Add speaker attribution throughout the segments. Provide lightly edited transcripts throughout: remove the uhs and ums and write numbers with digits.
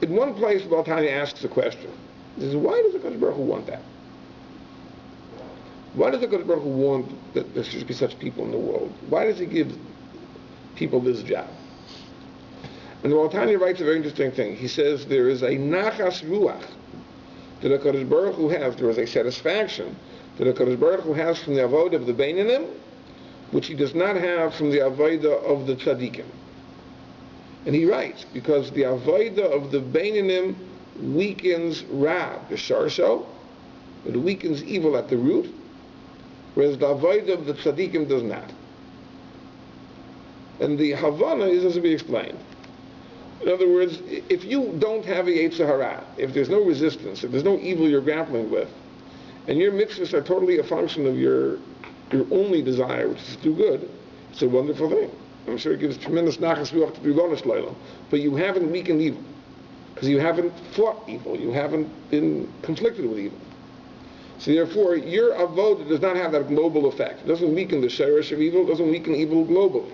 Speaker 1: in one place, the Baal Tanya asks a question. He says, why does the Kadosh Baruch Hu want that? Why does the Kadosh Baruch Hu want that there should be such people in the world? Why does he give people this job? And the Baal Tanya writes a very interesting thing. He says there is a nachas ruach that the Kadosh Baruch Hu has. There is a satisfaction that the Kadosh Baruch Hu has from the avodah of the Beinanim, which he does not have from the avodah of the tzaddikim. And he writes, because the avodah of the Beinanim weakens Ra, the sharsho, it weakens evil at the root, whereas the avodah of the tzaddikim does not. And the Havana is as we explained. In other words, if you don't have a Yetzer Hara, if there's no resistance, if there's no evil you're grappling with, and your mitzvahs are totally a function of your only desire, which is to do good, it's a wonderful thing. I'm sure it gives tremendous nachas ruach to Ribono Shel Olam, but you haven't weakened evil, because you haven't fought evil, you haven't been conflicted with evil. So therefore, your avodah does not have that global effect. It doesn't weaken the sheresh of evil, it doesn't weaken evil globally.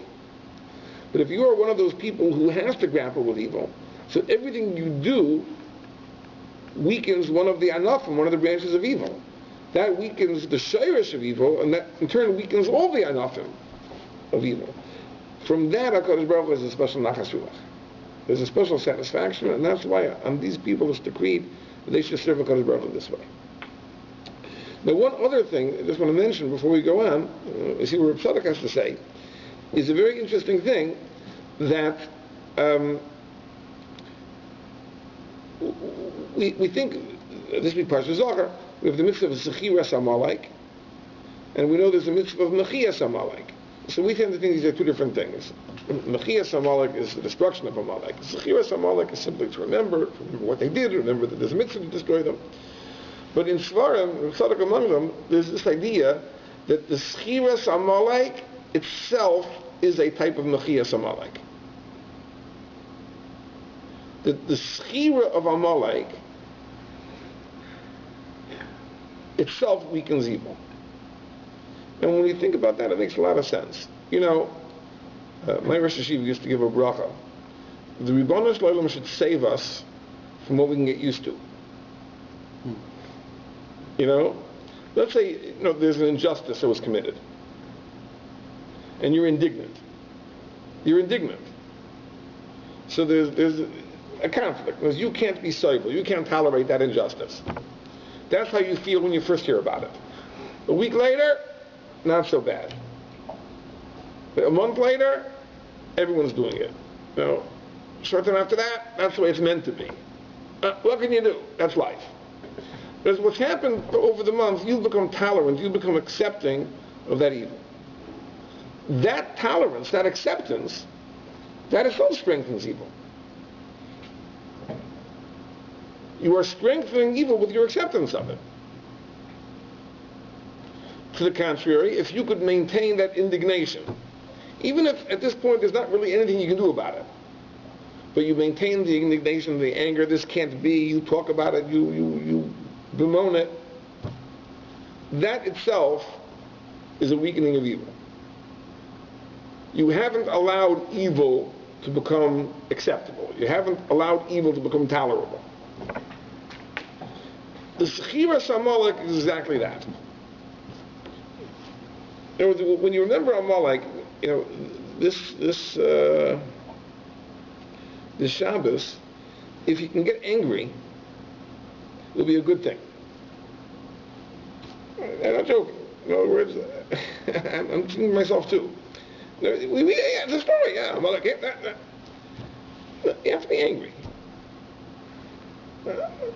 Speaker 1: But if you are one of those people who has to grapple with evil, so everything you do weakens one of the anafim, one of the branches of evil. That weakens the sheresh of evil, and that in turn weakens all the anafim of evil. From that, HaKadosh Baruch Hu has a special nachas ruach. There's a special satisfaction, and that's why on these people it's decreed that they should serve HaKadosh Baruch Hu this way. Now, one other thing I just want to mention before we go on, is see what Reb Tzadok has to say, is a very interesting thing that we think, this would be Parshat Zohar, we have the mitzvah of Zechiras Amalek, and we know there's a mitzvah of Mechias Amalek. So we tend to think these are two different things. Mechias Amalek is the destruction of Amalek. Zechiras Amalek is simply to remember what they did, remember that there's a mitzvah to destroy them. But in Shvarim, Tzadok among them, there's this idea that the Zechiras Amalek itself is a type of Mechias Amalek. That the Schira of Amalek itself weakens evil. And when you think about that, it makes a lot of sense. You know, my Rosh Yeshiva used to give a bracha. The Ribono Shel Olam should save us from what we can get used to. You know, let's say there's an injustice that was committed, and you're indignant. You're indignant. So there's a conflict because you can't be civil. You can't tolerate that injustice. That's how you feel when you first hear about it. A week later, not so bad. But a month later, everyone's doing it. Short time after that, that's the way it's meant to be. What can you do? That's life. Because what's happened over the months, you've become tolerant, you've become accepting of that evil. That tolerance, that acceptance, that itself strengthens evil. You are strengthening evil with your acceptance of it. To the contrary, if you could maintain that indignation, even if at this point there's not really anything you can do about it, but you maintain the indignation, the anger, this can't be, you talk about it, you bemoan it, that itself is a weakening of evil. You haven't allowed evil to become acceptable. You haven't allowed evil to become tolerable. The Zechiras Amalek is exactly that. When you remember Amalek, this Shabbos, if you can get angry, it'll be a good thing. I'm not joking. In other words, I'm thinking myself too. It's a story, yeah. Amalek, you have to be angry.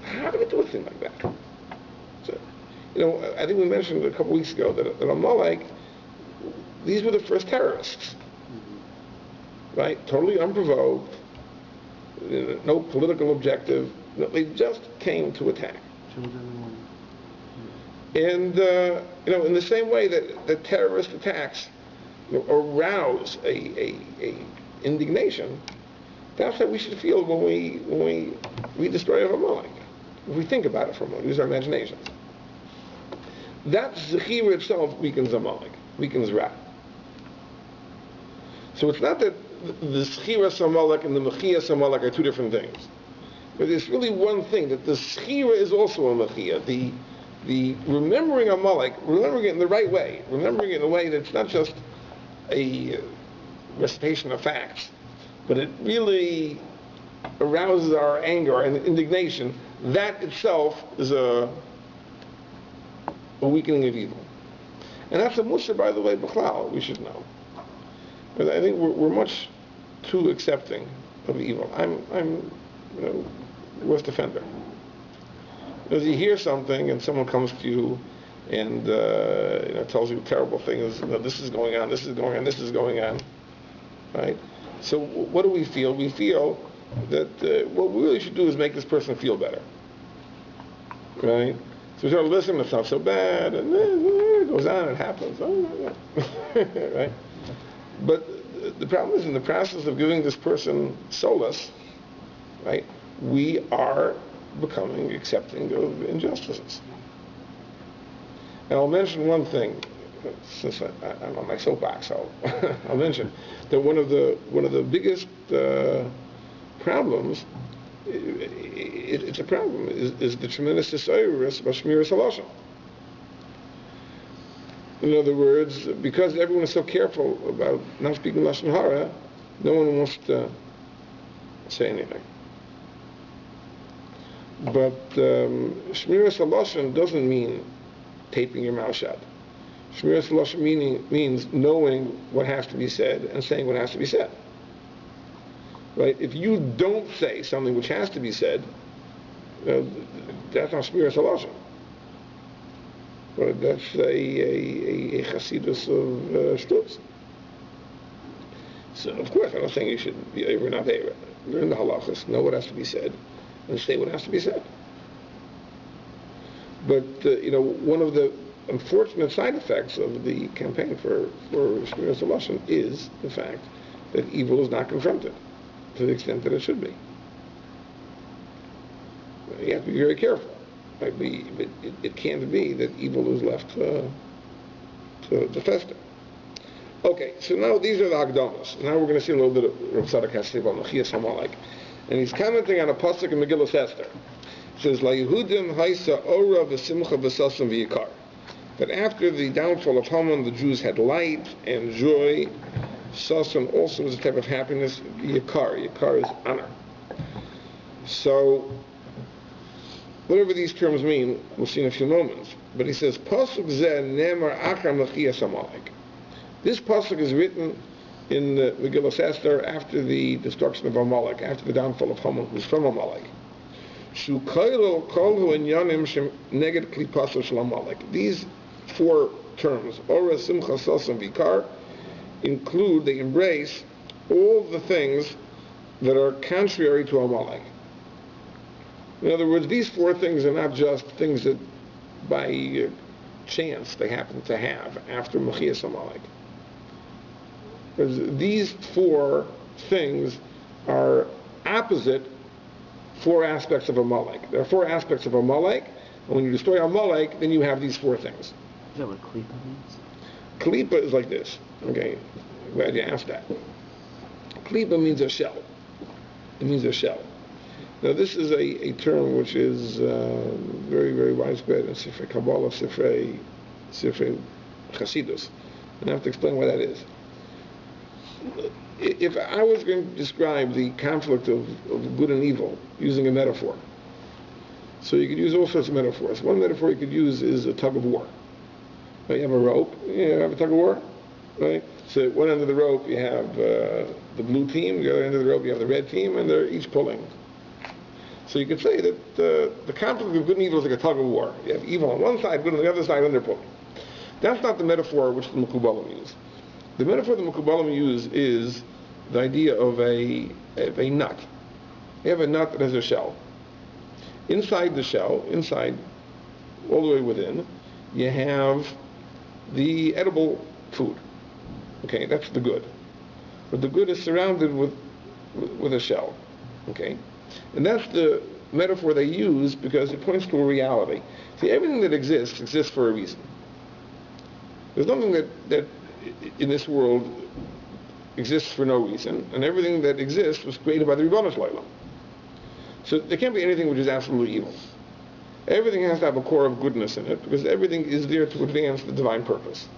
Speaker 1: How do we do a thing like that? So, I think we mentioned a couple weeks ago that Amalek, these were the first terrorists, right? Totally unprovoked, no political objective. They just came to attack. And in the same way that terrorist attacks arouse a indignation, that's how we should feel when we destroy Amalek. If we think about it for a moment, use our imaginations. That Zechira itself weakens Amalek, weakens Ra. So it's not that the Zechiras Amalek and the Mechias Amalek are two different things. But it's really one thing, that the schira is also a mechia. The remembering Amalek, remembering it in the right way, remembering it in a way that's not just a recitation of facts, but it really arouses our anger and indignation. That itself is a weakening of evil. And that's a mussar, by the way, b'chlal, we should know. But I think we're much too accepting of evil. I'm worst offender. Because you hear something and someone comes to you and tells you terrible things, this is going on, this is going on, this is going on, right? So what do we feel? We feel that what we really should do is make this person feel better, right? So we start listening, it's not so bad, and it goes on, it happens, right? But the problem is, in the process of giving this person solace, right, we are becoming accepting of injustices. And I'll mention one thing, since I'm on my soapbox, I'll mention that one of the biggest problems, it's a problem, is the tremendous disayurus of Shmiras HaLashon. In other words, because everyone is so careful about not speaking Lashon Hara, no one wants to say anything. But Shmiras HaLashon doesn't mean taping your mouth shut. Shmiras HaLashon means knowing what has to be said and saying what has to be said. Right? If you don't say something which has to be said, that's not Shmiras HaLashon. But that's a chasidus of shtutz. So, of course, I'm not saying you should be over, not over. Learn the halachas, know what has to be said, and say what has to be said. But one of the unfortunate side effects of the campaign for Shmiras HaLashon is the fact that evil is not confronted to the extent that it should be. You have to be very careful. Right? It can't be that evil is left to fester. Okay, so now these are the Hagdamos. Now we're going to see a little bit of Rav Tzadok has to say about Mechias Hamalek. And he's commenting on a pasuk in Megillah Esther. It says, La Yehudim haisa ora v'simcha v'sasam v'yikar. That after the downfall of Haman, the Jews had light and joy. Sasam also was a type of happiness. Yikar. Yikar is honor. So, whatever these terms mean, we'll see in a few moments. But he says, pasuk zeh nemar achar Mechias Hamalek. This pasuk is written in the Megillah Esther after the destruction of Amalek, after the downfall of Haman, who's from Amalek. These four terms, Ora, Simcha, Sas, and Vikar, they embrace all the things that are contrary to Amalek. In other words, these four things are not just things that by chance they happen to have after Mechias Amalek. These four things are opposite four aspects of Amalek. There are four aspects of Amalek, and when you destroy Amalek, then you have these four things.
Speaker 2: Is that what Klipa means?
Speaker 1: Klipa is like this. Okay, glad you asked that. Klipa means a shell. It means a shell. Now this is a term which is very, very widespread in Sifrei Kabbalah, Sifrei Chasidus. And I have to explain why that is. If I was going to describe the conflict of good and evil using a metaphor, so you could use all sorts of metaphors. One metaphor you could use is a tug of war. Right? You have a rope, you have a tug of war, right? So at one end of the rope you have the blue team, the other end of the rope you have the red team, and they're each pulling. So you could say that the conflict of good and evil is like a tug of war. You have evil on one side, good on the other side, and they're pulling. That's not the metaphor which the Mekubalim use. The metaphor the Mekubalim use is the idea of a nut. You have a nut that has a shell. Inside the shell, all the way within, you have the edible food. Okay, that's the good. But the good is surrounded with a shell. Okay? And that's the metaphor they use because it points to a reality. See, everything that exists for a reason. There's nothing that in this world exists for no reason, and everything that exists was created by the Ribono Shel Olam. So there can't be anything which is absolutely evil. Everything has to have a core of goodness in it, because everything is there to advance the divine purpose.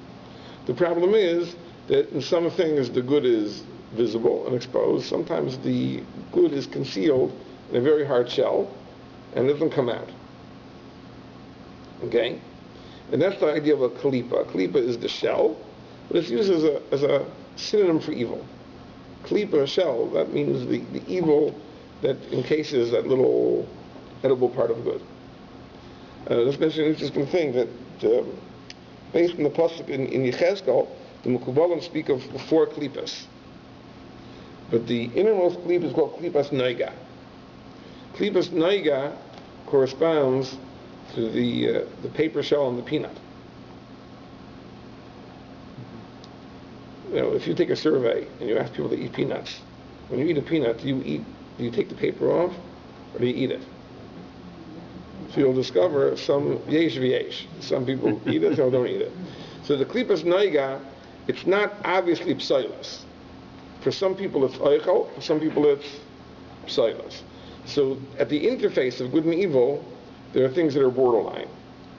Speaker 1: The problem is that in some things the good is visible and exposed. Sometimes the good is concealed in a very hard shell and it doesn't come out. Okay? And that's the idea of a kalipa. A kalipa is the shell, but it's used as a synonym for evil. Kalipa, shell, that means the evil that encases that little edible part of good. Let's mention an interesting thing that based on the pasuk in Yechezkel, the Mekubalim speak of 4 klipas. But the innermost klipa is called klipas noiga. Klipas noiga corresponds to the paper shell and the peanut. You know, if you take a survey and you ask people to eat peanuts, when you eat a peanut, do you take the paper off, or do you eat it? So you'll discover some yesh v'yesh. Some people eat it, some don't eat it. So the klipas noiga, it's not obviously psilus. For some people it's oichel, for some people it's psilus. So at the interface of good and evil, there are things that are borderline.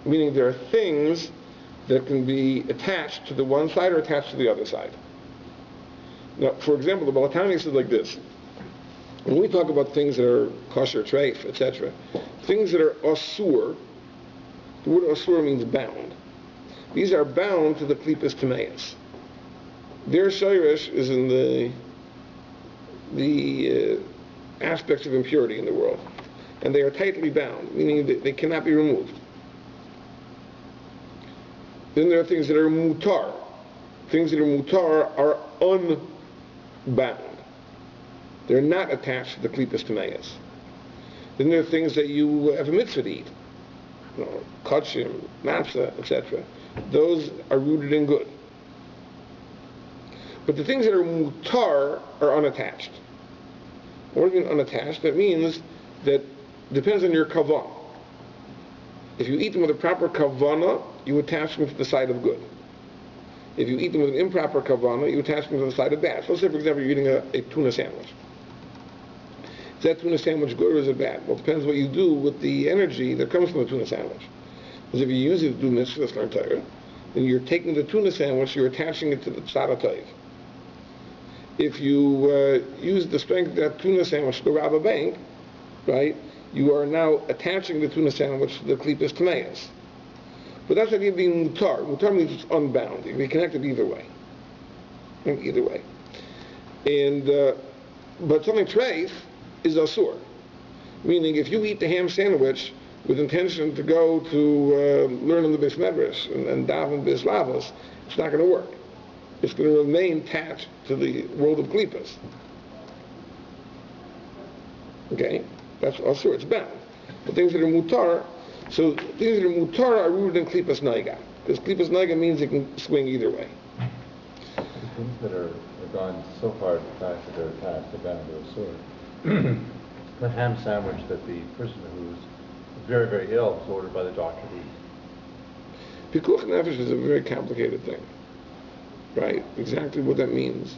Speaker 1: Meaning there are things that can be attached to the one side or attached to the other side. Now, for example, the Balatani says like this. When we talk about things that are kosher, treif, etc., things that are asur, the word asur means bound. These are bound to the klipas tameis. Their shayrish is in the aspects of impurity in the world. And they are tightly bound, meaning that they cannot be removed. Then there are things that are mutar. Things that are mutar are unbound. They're not attached to the klipas tameis. Then there are things that you have a mitzvah to eat. You know, kachim, matzah, etc. Those are rooted in good. But the things that are mutar are unattached. What do you mean unattached? That means that depends on your kavanah. If you eat them with a proper kavanah, you attach them to the side of good. If you eat them with an improper kavanah, you attach them to the side of bad. So let's say, for example, you're eating a tuna sandwich. Is that tuna sandwich good or is it bad? Well, it depends what you do with the energy that comes from the tuna sandwich. Because if you use it to do mitzvahs, learn Torah, then you're taking the tuna sandwich, you're attaching it to the tzad HaTov. If you use the strength of that tuna sandwich to rob a bank, right, you are now attaching the tuna sandwich to the klipas tameis. But that's the idea of being mutar. Mutar means it's unbound. It can be connected either way. Either way. And but something treif is asur. Meaning, if you eat the ham sandwich with intention to go to learn in the Beis Medrash and daven Beis Lavos, it's not going to work. It's going to remain attached to the world of klipas. Okay? That's asur, it's bound. But things that are mutar, so things that are mutar are rooted in klipas noiga. Because klipas noiga means it can swing either way.
Speaker 2: The things that are gone so far attached that they're attached, they're bound to asur. The ham sandwich that the person who's very, very ill was ordered by the doctor to eat.
Speaker 1: Pikuach nefesh is a very complicated thing. Right? Exactly what that means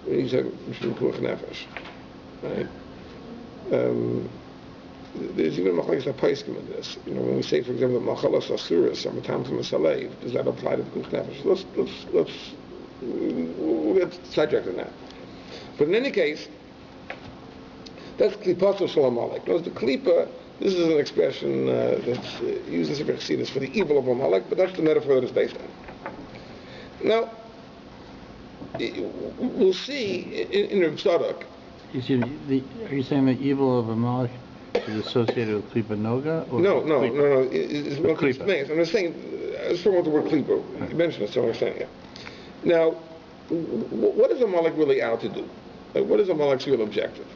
Speaker 1: when you say pikuach nefesh. Right? There's even machlekes hapaiskim in this. You know, when we say, for example, that machalas asuras are matam from a salev, does that apply to pikuach nefesh? We'll get sidetracked on that. But in any case, that's klipato shel Amalek. Notice the klipa, this is an expression that's used in Sefer Chassidus for the evil of Amalek, but that's the metaphor that it's based on. Now, we'll see in Rav Tzadok.
Speaker 3: Excuse me, are you saying the evil of Amalek is associated with klipa noga? Or
Speaker 1: No. It's not klipa. I'm just saying, I was talking about the word klipa. You mentioned it, so I understand it. Now, what is Amalek really out to do? Like, what is Amalek's real objective?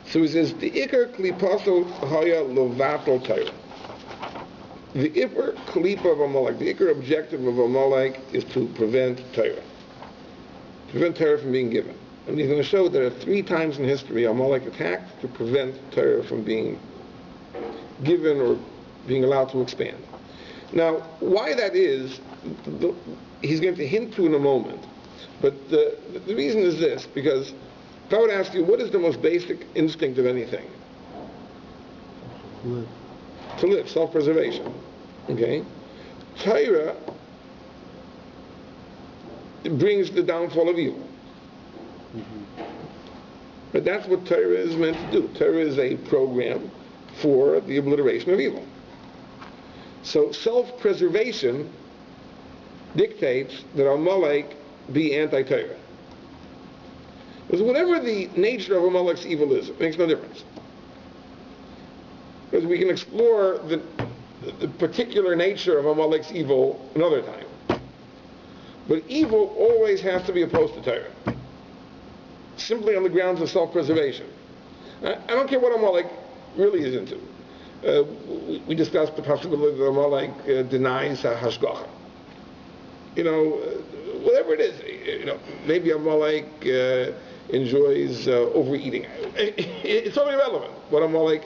Speaker 1: So he says, the ikar klipaso haya lovato Torah. The ikar klipa of Amalek, the ikar objective of Amalek is to prevent Torah. To prevent Torah from being given. And he's going to show that there are 3 times in history Amalek attacked to prevent Torah from being given or being allowed to expand. Now, why that is, he's going to hint to in a moment. But the reason is this, because If I would ask you, what is the most basic instinct of anything?
Speaker 3: Live.
Speaker 1: To live, self-preservation. Okay? Torah brings the downfall of evil. But that's what Torah is meant to do. Torah is a program for the obliteration of evil. So self-preservation dictates that Amalek be anti-Torah. Because whatever the nature of Amalek's evil is, it makes no difference. Because we can explore the particular nature of Amalek's evil another time. But evil always has to be opposed to Torah, simply on the grounds of self-preservation. I don't care what Amalek really is into. We discussed the possibility that Amalek denies Hashgacha. Whatever it is, maybe Amalek enjoys overeating. It's totally irrelevant what Amalek,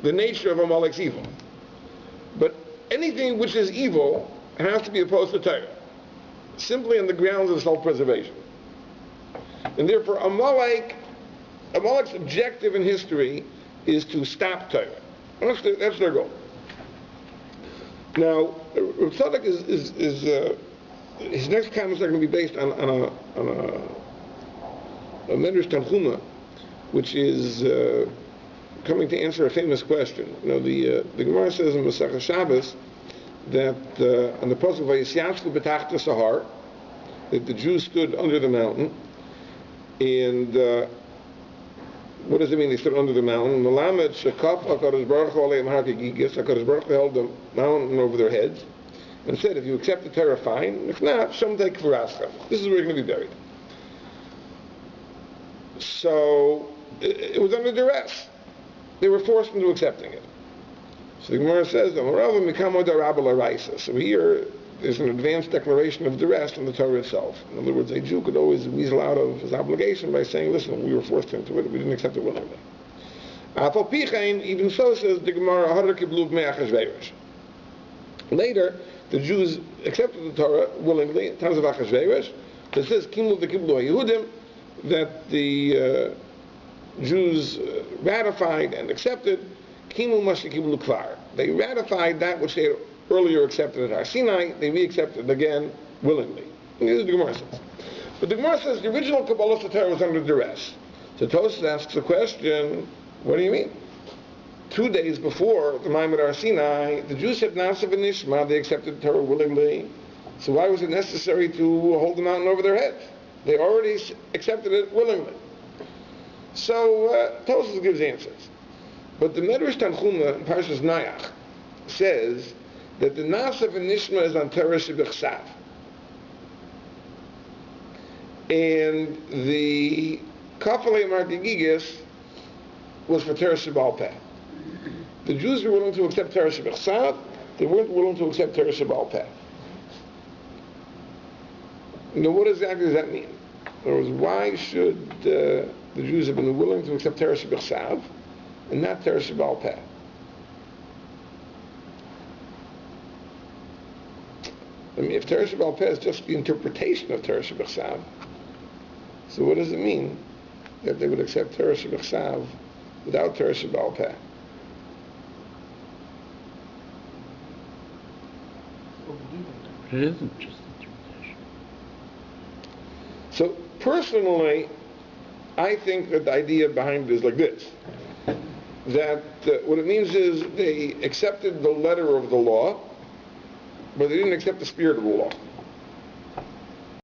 Speaker 1: the nature of Amalek's evil. But anything which is evil has to be opposed to Torah, simply on the grounds of self-preservation. And therefore Amalek's objective in history is to stop Torah. That's their goal. Now, Rav Tzadok is his next comments are going to be based on a Medrash Tanchuma, which is coming to answer a famous question. The Gemara says in Masechah Shabbos that on the pasuk Vayisyatzvu b'tachta Sahar, that the Jews stood under the mountain, and what does it mean they stood under the mountain? Melamed shekaf HaKadosh Baruch Hu aleim har kegigis. HaKadosh Baruch Hu held the mountain over their heads and said, if you accept the Torah, fine. If not, shomtei k'varaschem. This is where you're going to be buried. So it was under duress. They were forced into accepting it. So the Gemara says, so here there's an advanced declaration of duress in the Torah itself. In other words, a Jew could always weasel out of his obligation by saying, listen, we were forced into it, we didn't accept it willingly. Even so says the Gemara, later, the Jews accepted the Torah willingly in times of Achashverosh. It says, that the Jews ratified and accepted, they ratified that which they had earlier accepted at Har Sinai, they re-accepted it again willingly. And this is the Gemara says. But the Gemara says the original Kabbalah Torah was under duress. So Tosfos asks the question, what do you mean? 2 days before the Maimon Har Sinai, the Jews had Nasa v'Nishma, they accepted the Torah willingly. So why was it necessary to hold the mountain over their heads? They already accepted it willingly. So Tosfos gives answers. But the Medrash Tanchuma in Parshas Nayach says that the Nasa v'Nishma is on Torah Shebechsav. And the Kafalei Martigigis was for Torah Sheba'al Peh. The Jews were willing to accept Torah Shebechsav, they weren't willing to accept Torah Sheba'al Peh. Now what exactly does that mean? In other words, why should the Jews have been willing to accept Torah Shebechsav and not Torah Sheba'al Peh? I mean, if Torah Sheba'al Peh is just the interpretation of Torah Shebechsav, so what does it mean that they would accept Torah Shebechsav without Torah Sheba'al Peh?
Speaker 3: It isn't just interpretation.
Speaker 1: So personally, I think that the idea behind it is like this, that what it means is they accepted the letter of the law, but they didn't accept the spirit of the law.